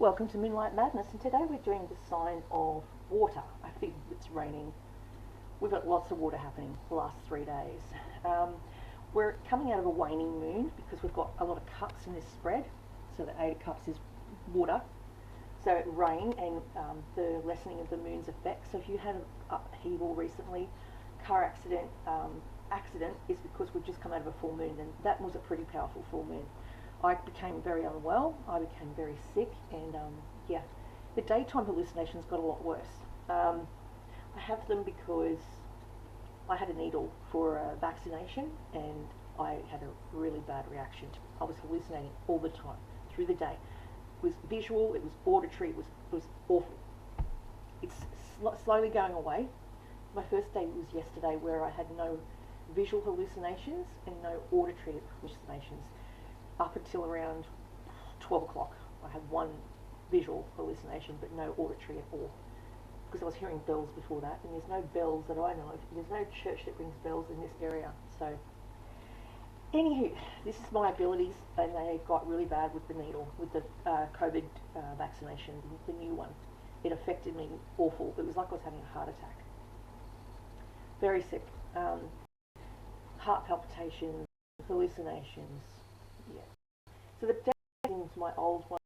Welcome to Moonlight Madness, and today we're doing the sign of water. I think it's raining. We've got lots of water happening the last 3 days. We're coming out of a waning moon because we've got a lot of cups in this spread. So the 8 of cups is water. So rain and the lessening of the moon's effect. So if you had an upheaval recently, car accident is because we've just come out of a full moon, and that was a pretty powerful full moon. I became very unwell, I became very sick, and yeah, the daytime hallucinations got a lot worse. I have them because I had a needle for a vaccination, and I had a really bad reaction. I was hallucinating all the time, through the day. It was visual, it was auditory, it was awful. It's slowly going away. My first day was yesterday, where I had no visual hallucinations and no auditory hallucinations. Up until around 12 o'clock, I had one visual hallucination, but no auditory at all, because I was hearing bells before that, and there's no bells that I know of. There's no church that rings bells in this area. So, anywho, this is my abilities, and they got really bad with the needle, with the COVID vaccination, the new one. It affected me awful. It was like I was having a heart attack. Very sick. Heart palpitations, hallucinations. Yeah. So the deck is my old one,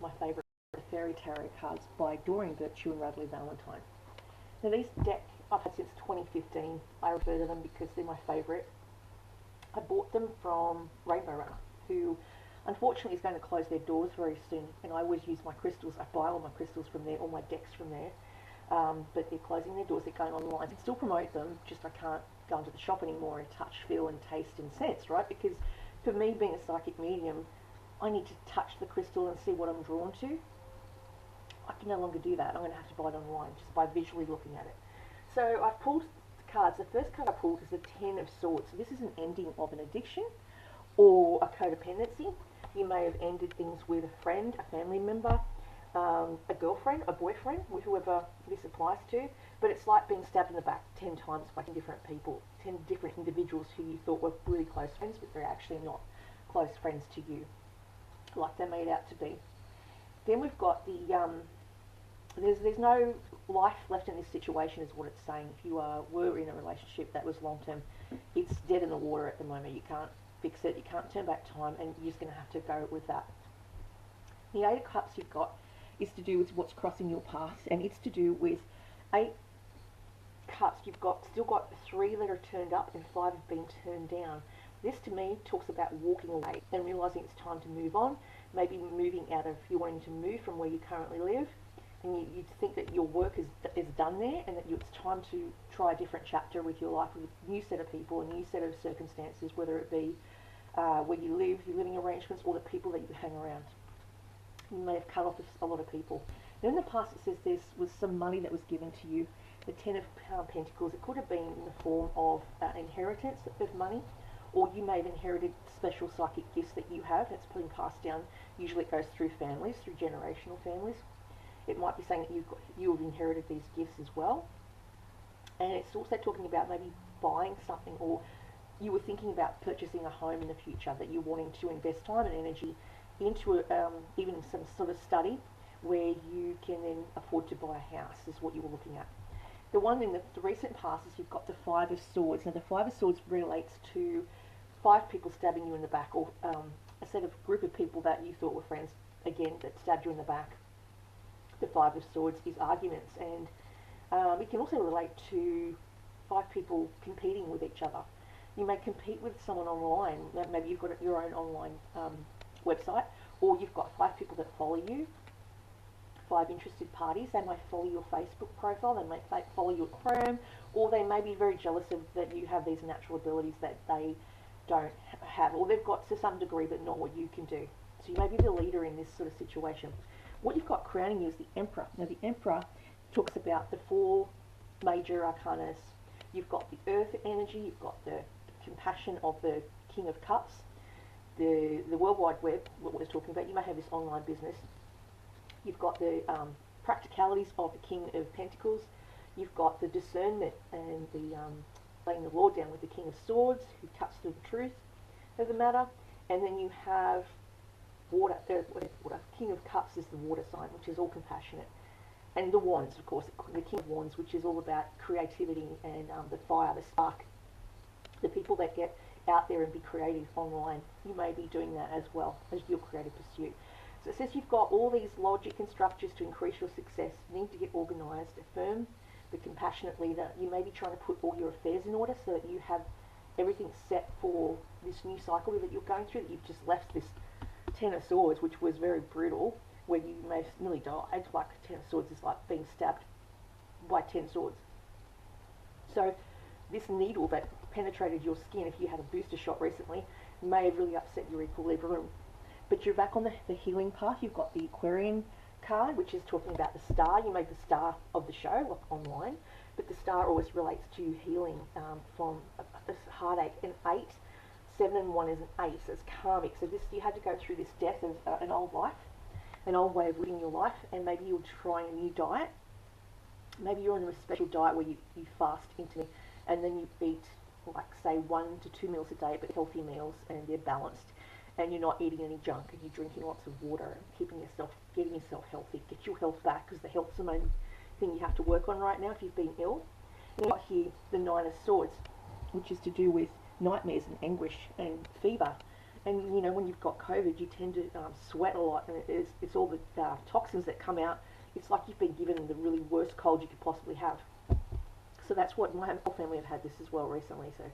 my favourite, Fairy Tarot cards by Doreen Virtue and Radley Valentine. Now these decks I've had since 2015. I refer to them because they're my favourite. I bought them from Rainbow Runner, who unfortunately is going to close their doors very soon, and I always use my crystals. I buy all my crystals from there, all my decks from there. But they're closing their doors, they're going online. I can still promote them, just I can't go into the shop anymore and touch, feel and taste and sense, right? Because for me, being a psychic medium, I need to touch the crystal and see what I'm drawn to. I can no longer do that. I'm going to have to buy it online just by visually looking at it. So I've pulled the cards. The first card I pulled is the Ten of Swords. So this is an ending of an addiction or a codependency. You may have ended things with a friend, a family member, a girlfriend, a boyfriend, whoever this applies to, but it's like being stabbed in the back 10 times by 10 different people, 10 different individuals who you thought were really close friends, but they're actually not close friends to you, like they're made out to be. Then we've got the, there's no life left in this situation is what it's saying. If you were in a relationship that was long term, it's dead in the water at the moment. You can't fix it, you can't turn back time, and you're just going to have to go with that. The 8 of Cups you've got is to do with what's crossing your path, and it's to do with 8 cups. You've still got 3 that are turned up and 5 have been turned down. This to me talks about walking away and realizing it's time to move on. Maybe moving out of, you're wanting to move from where you currently live, and you think that your work is done there, and that it's time to try a different chapter with your life, with a new set of people, a new set of circumstances, whether it be where you live, your living arrangements, or the people that you hang around. You may have cut off a lot of people. Now in the past it says there was some money that was given to you. The Ten of Pentacles, it could have been in the form of inheritance of money, or you may have inherited special psychic gifts that you have that's been passed down. Usually it goes through families, through generational families. It might be saying that you've inherited these gifts as well. And it's also talking about maybe buying something, or you were thinking about purchasing a home in the future, that you're wanting to invest time and energy into even some sort of study where you can then afford to buy a house, is what you were looking at. The one in the recent past is you've got the 5 of Swords. Now the 5 of Swords relates to 5 people stabbing you in the back, or a set of group of people that you thought were friends, again, that stabbed you in the back. The 5 of Swords is arguments, and it can also relate to 5 people competing with each other. You may compete with someone online. Maybe you've got your own online website, or you've got 5 people that follow you, 5 interested parties. They may follow your Facebook profile, they may follow your Chrome, or they may be very jealous of that you have these natural abilities that they don't have, or they've got to some degree but not what you can do. So you may be the leader in this sort of situation. What you've got crowning you is the Emperor. Now the Emperor talks about the 4 major arcanas. You've got the earth energy, you've got the compassion of the King of Cups, the World Wide Web, what we're talking about. You may have this online business. You've got the practicalities of the King of Pentacles. You've got the discernment and the laying the law down with the King of Swords, who cuts through the truth of the matter. And then you have water, King of Cups is the water sign, which is all compassionate. And the Wands, of course, the King of Wands, which is all about creativity and the fire, the spark. The people that get out there and be creative online, you may be doing that as well as your creative pursuit. So it says you've got all these logic and structures to increase your success. You need to get organised, a firm but compassionate leader. You may be trying to put all your affairs in order so that you have everything set for this new cycle that you're going through, that you've just left this Ten of Swords, which was very brutal, where you may have nearly died. Like Ten of Swords is like being stabbed by 10 swords. So this needle that penetrated your skin, if you had a booster shot recently, may have really upset your equilibrium. But you're back on the healing path. You've got the Aquarian card, which is talking about the star. You made the star of the show, like online, but the star always relates to healing from a heartache. And 8, 7 and 1 is an 8, so it's karmic. So this, you had to go through this death of an old life, an old way of living your life, and maybe you're trying a new diet. Maybe you're on a special diet where you fast intermittently, and then you eat, like, say, 1 to 2 meals a day, but healthy meals, and they're balanced. And you're not eating any junk, and you're drinking lots of water, and getting yourself healthy. Get your health back, because the health's the main thing you have to work on right now if you've been ill. And you've got here the 9 of Swords, which is to do with nightmares and anguish and fever. And you know, when you've got COVID, you tend to sweat a lot, and it's all the toxins that come out. It's like you've been given the really worst cold you could possibly have. So that's what my whole family have had this as well recently. So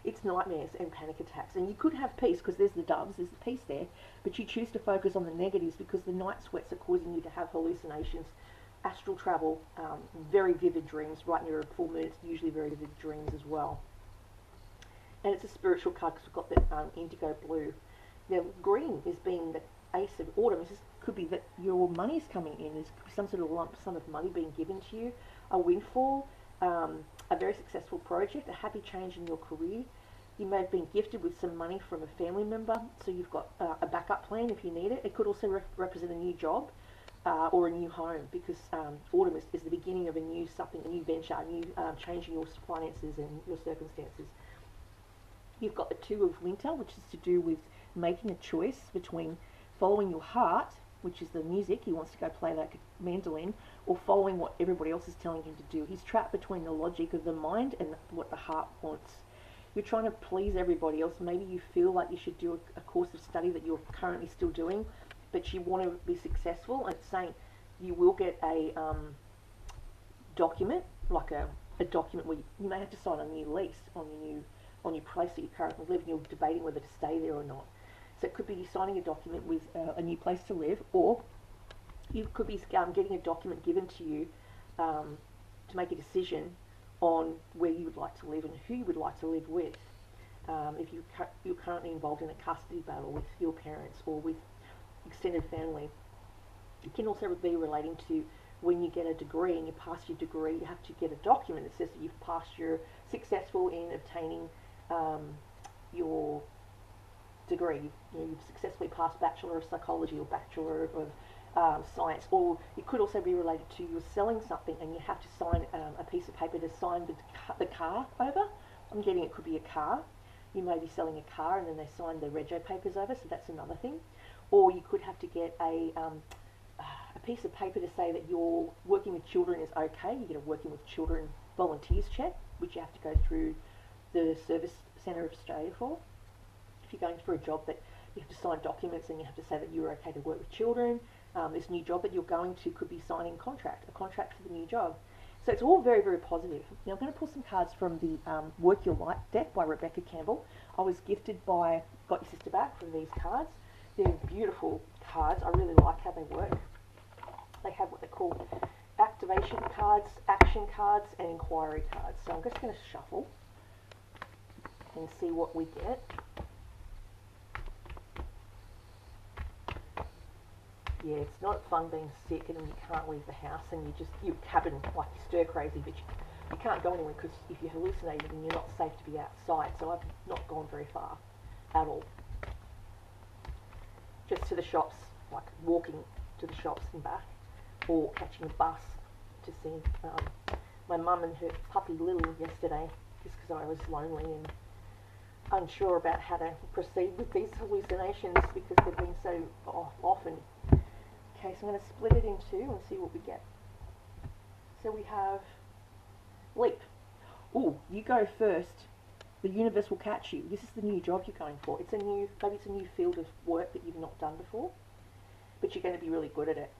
it's nightmares and panic attacks. And you could have peace, because there's the doves, there's the peace there, but you choose to focus on the negatives because the night sweats are causing you to have hallucinations, astral travel, very vivid dreams. Right near a full moon, it's usually very vivid dreams as well. And it's a spiritual card because we've got the indigo blue. Now, green is being the Ace of Autumn. This could be that your money's coming in. There's some sort of lump sum of money being given to you, a windfall, a very successful project, a happy change in your career. You may have been gifted with some money from a family member, so you've got a backup plan if you need it. It could also represent a new job or a new home, because autumn is the beginning of a new venture, a new change in your finances and your circumstances. You've got the 2 of Winter, which is to do with making a choice between following your heart, which is the music, he wants to go play that mandolin, or following what everybody else is telling him to do. He's trapped between the logic of the mind and what the heart wants. You're trying to please everybody else. Maybe you feel like you should do a course of study that you're currently still doing, but you want to be successful. And it's saying you will get a document, like a document where you may have to sign a new lease on your place that you currently live, and you're debating whether to stay there or not. So it could be you signing a document with a new place to live, or you could be getting a document given to you to make a decision on where you would like to live and who you would like to live with. If you're currently involved in a custody battle with your parents or with extended family. It can also be relating to when you get a degree and you pass your degree, you have to get a document that says that you've passed, you're successful in obtaining your degree. You've successfully passed Bachelor of Psychology or Bachelor of Science. Or it could also be related to you're selling something and you have to sign a piece of paper to sign the car over. I'm getting it could be a car. You may be selling a car and then they sign the rego papers over, so that's another thing. Or you could have to get a piece of paper to say that you're working with children is okay. You get a working with children volunteers check, which you have to go through the Service Centre of Australia for. If you're going for a job that you have to sign documents and you have to say that you're okay to work with children, this new job that you're going to could be signing a contract for the new job. So it's all very, very positive. Now I'm going to pull some cards from the Work Your Light deck by Rebecca Campbell. I was gifted by Got Your Sister Back from these cards. They're beautiful cards. I really like how they work. They have what they call activation cards, action cards, and inquiry cards. So I'm just going to shuffle and see what we get. Yeah, it's not fun being sick and you can't leave the house and you're cabin like you're stir crazy, but you can't go anywhere because if you're hallucinating and you're not safe to be outside. So I've not gone very far at all. Just to the shops, like walking to the shops and back, or catching a bus to see my mum and her puppy Lily yesterday, just because I was lonely, and unsure about how to proceed with these hallucinations because they've been so often. Okay, so I'm going to split it in two and see what we get. So we have leap. Ooh, you go first. The universe will catch you. This is the new job you're going for. Maybe it's a new field of work that you've not done before, but you're going to be really good at it.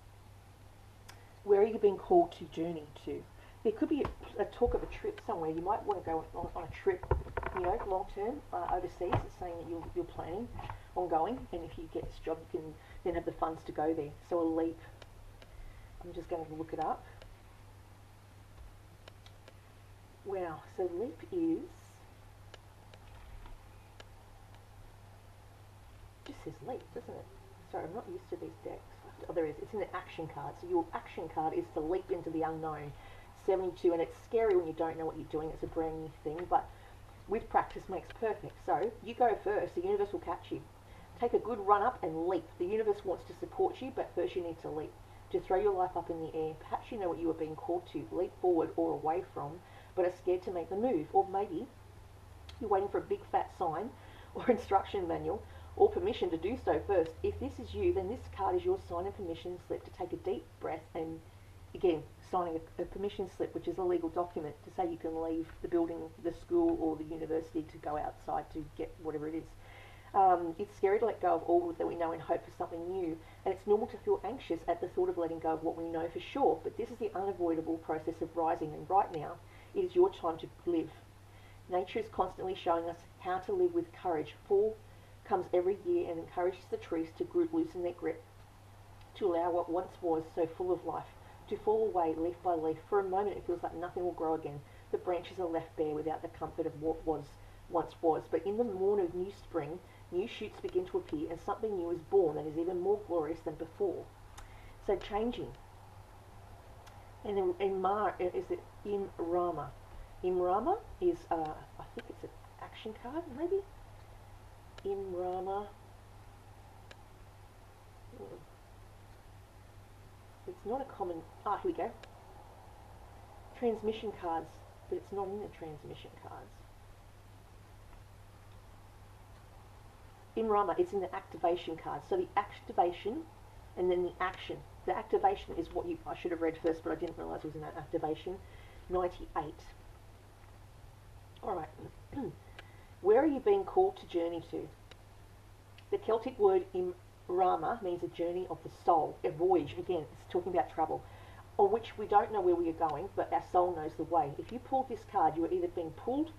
Where are you being called to journey to? There could be a talk of a trip somewhere. You might want to go on a trip, long term, overseas. It's saying that you're planning on going, and if you get this job, you can then have the funds to go there. So a leap. I'm just going to look it up. Wow, so leap is, it just says leap, doesn't it? Sorry, I'm not used to these decks. Oh, there is. It's in the action card. So your action card is to leap into the unknown. 72, and it's scary when you don't know what you're doing. It's a brand new thing, but with practice makes perfect. So you go first. The universe will catch you. Take a good run up and leap. The universe wants to support you, but first you need to leap. To throw your life up in the air. Perhaps you know what you are being called to. Leap forward or away from, but are scared to make the move. Or maybe you're waiting for a big fat sign or instruction manual or permission to do so first. If this is you, then this card is your sign and permission slip to take a deep breath and, again, signing a permission slip, which is a legal document to say you can leave the building, the school or the university to go outside to get whatever it is. It's scary to let go of all that we know in hope for something new, and it's normal to feel anxious at the thought of letting go of what we know for sure, but this is the unavoidable process of rising, and right now it is your time to live. Nature is constantly showing us how to live with courage. Fall comes every year and encourages the trees to loosen their grip, to allow what once was so full of life to fall away leaf by leaf. For a moment it feels like nothing will grow again. The branches are left bare without the comfort of what once was. But in the morn of new spring, new shoots begin to appear and something new is born that is even more glorious than before. So changing. And then is it Imrama? Imrama is, I think it's an action card, maybe? Imrama. It's not a common, here we go. Transmission cards, but it's not in the transmission cards. Imrama, it's in the activation card. So the activation and then the action. The activation is what I should have read first, but I didn't realise it was in that activation. 98. Alright. Where are you being called to journey to? The Celtic word Imrama means a journey of the soul, a voyage. Again, it's talking about travel, on which we don't know where we are going, but our soul knows the way. If you pull this card, you are either being called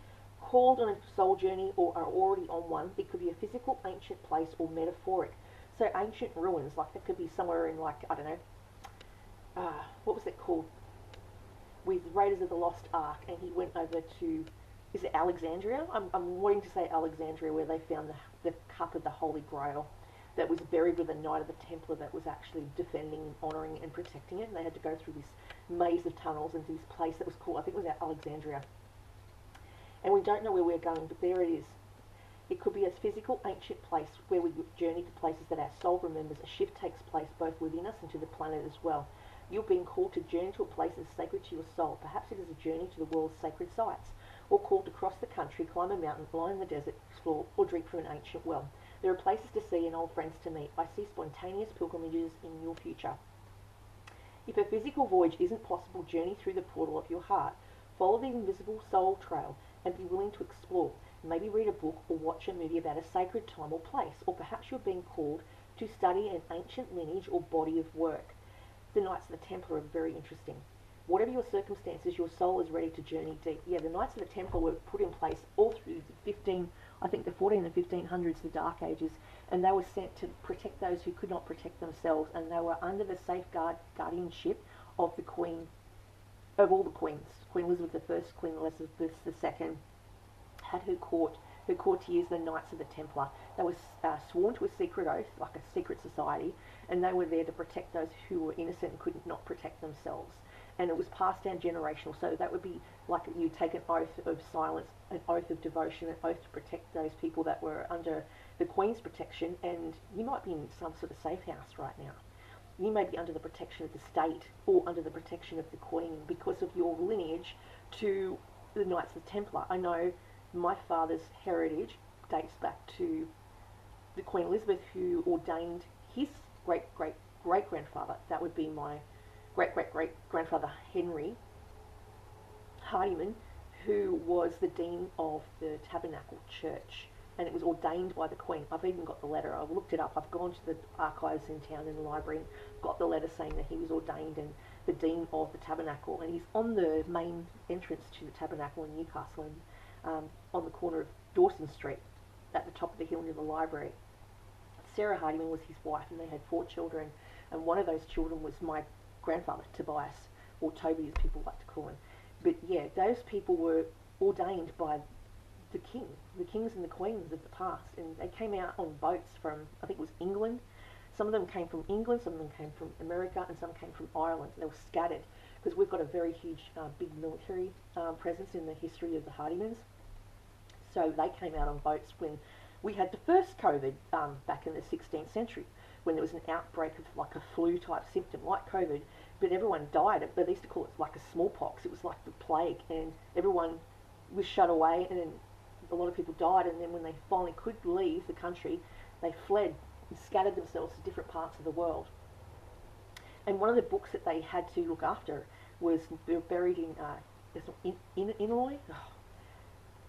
on a soul journey or are already on one. It could be a physical, ancient place or metaphoric. So ancient ruins, like that could be somewhere in, like, I don't know, what was it called? With Raiders of the Lost Ark, and he went over to, is it Alexandria? I'm wanting to say Alexandria, where they found the cup of the Holy Grail that was buried with a Knight of the Templar that was actually defending, honouring and protecting it. And they had to go through this maze of tunnels into this place that was called, I think it was Alexandria. And we don't know where we're going, but there it is. It could be a physical, ancient place where we journey to places that our soul remembers. A shift takes place both within us and to the planet as well. You're being called to journey to a place that is sacred to your soul. Perhaps it is a journey to the world's sacred sites, or called to cross the country, climb a mountain, lie in the desert, explore, or drink from an ancient well. There are places to see and old friends to meet. I see spontaneous pilgrimages in your future. If a physical voyage isn't possible, journey through the portal of your heart. Follow the invisible soul trail and be willing to explore. Maybe read a book or watch a movie about a sacred time or place. Or perhaps you're being called to study an ancient lineage or body of work. The Knights of the Templar are very interesting. Whatever your circumstances, your soul is ready to journey deep. Yeah, the Knights of the Templar were put in place all through the 14 and 1500s, the Dark Ages, and they were sent to protect those who could not protect themselves, and they were under the guardianship of the Queen, of all the queens. Queen Elizabeth I, Queen Elizabeth II, had her courtiers, the Knights of the Templar. They were sworn to a secret oath, like a secret society, and they were there to protect those who were innocent and could not protect themselves. And it was passed down generational, so that would be like you take an oath of silence, an oath of devotion, an oath to protect those people that were under the Queen's protection, and you might be in some sort of safe house right now. You may be under the protection of the state or under the protection of the Queen because of your lineage to the Knights of the Templar. I know my father's heritage dates back to the Queen Elizabeth, who ordained his great-great-great-grandfather. That would be my great-great-great-grandfather Henry Hardyman, who was the Dean of the Tabernacle Church, and it was ordained by the Queen. I've even got the letter. I've looked it up. I've gone to the archives in town in the library and got the letter saying that he was ordained and the Dean of the Tabernacle, and he's on the main entrance to the Tabernacle in Newcastle, and on the corner of Dawson Street at the top of the hill near the library. Sarah Hardyman was his wife, and they had 4 children, and one of those children was my grandfather, Tobias, or Toby as people like to call him. But yeah, those people were ordained by the kings and the queens of the past, and they came out on boats from, I think it was England. Some of them came from England, some of them came from America, and some came from Ireland. They were scattered because we've got a very huge, big military presence in the history of the Hardymans. So they came out on boats when we had the first COVID back in the 16th century, when there was an outbreak of like a flu-type symptom, like COVID, but everyone died. They used to call it like a smallpox. It was like the plague, and everyone was shut away, and then a lot of people died, and then when they finally could leave the country, they fled and scattered themselves to different parts of the world. And one of the books that they had to look after was buried in Illinois. Oh,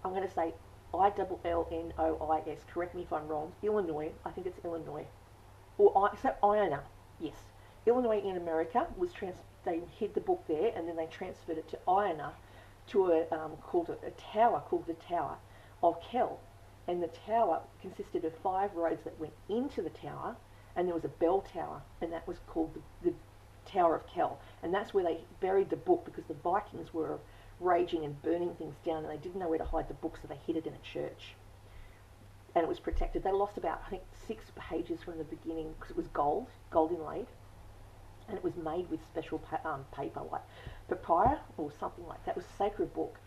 I'm going to say Illinois. Correct me if I'm wrong. Illinois. I think it's Illinois. Or except Iona. Yes. Illinois in America was they hid the book there, and then they transferred it to Iona, to a tower called the Tower of Kell. And the tower consisted of 5 roads that went into the tower, and there was a bell tower, and that was called the Tower of Kell. And that's where they buried the book, because the Vikings were raging and burning things down, and they didn't know where to hide the book, so they hid it in a church. And it was protected. They lost about, I think, 6 pages from the beginning, because it was gold inlaid, and it was made with special paper, like papyrus or something like that. It was a sacred book,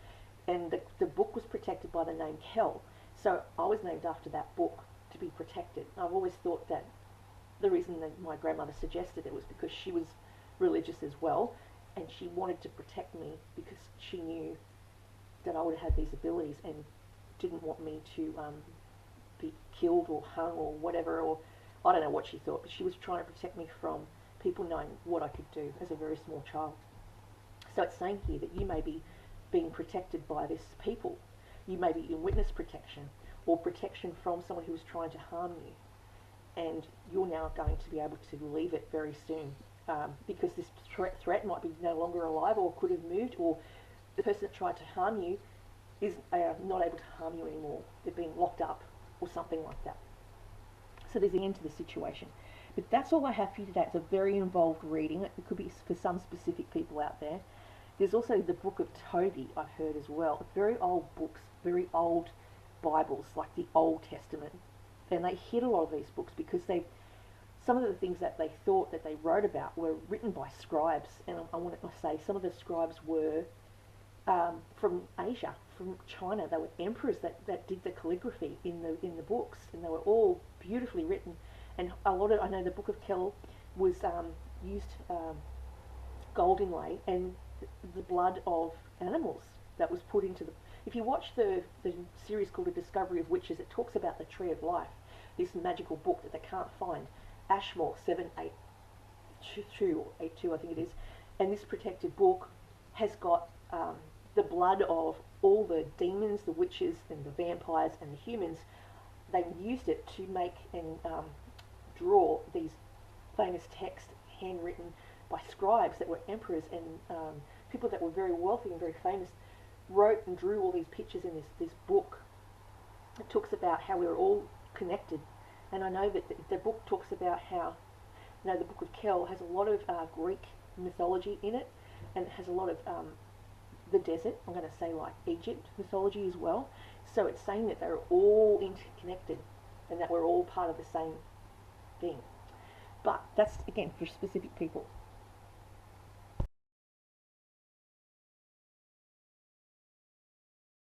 and the book was protected by the name Kell. So I was named after that book to be protected. I've always thought that the reason that my grandmother suggested it was because she was religious as well, and she wanted to protect me because she knew that I would have these abilities and didn't want me to be killed or hung or whatever, or I don't know what she thought, but she was trying to protect me from people knowing what I could do as a very small child. So it's saying here that you may be being protected by this people. You may be in witness protection or protection from someone who is trying to harm you, and you're now going to be able to leave it very soon, because this threat might be no longer alive or could have moved, or the person that tried to harm you is not able to harm you anymore. They've been locked up or something like that. So there's an end to the situation. But that's all I have for you today. It's a very involved reading. It could be for some specific people out there. There's also the Book of Toby, I've heard as well. Very old books, very old Bibles, like the Old Testament. And they hid a lot of these books because some of the things that they thought that they wrote about were written by scribes. And I want to say some of the scribes were from Asia, from China. They were emperors that did the calligraphy in the books, and they were all beautifully written. And I know the Book of Kell was used gold inlay and the blood of animals that was put into the... If you watch the series called The Discovery of Witches, it talks about the Tree of Life, this magical book that they can't find. Ashmore 782 or 82, I think it is. And this protected book has got the blood of all the demons, the witches, and the vampires, and the humans. They used it to make and draw these famous texts handwritten by scribes that were emperors and people that were very wealthy and very famous, wrote and drew all these pictures in this book. It talks about how we are all connected, and I know that the book talks about how, the Book of Kell has a lot of Greek mythology in it, and it has a lot of the desert, I'm going to say like Egypt mythology as well. So it's saying that they're all interconnected and that we're all part of the same thing. But that's, again, for specific people.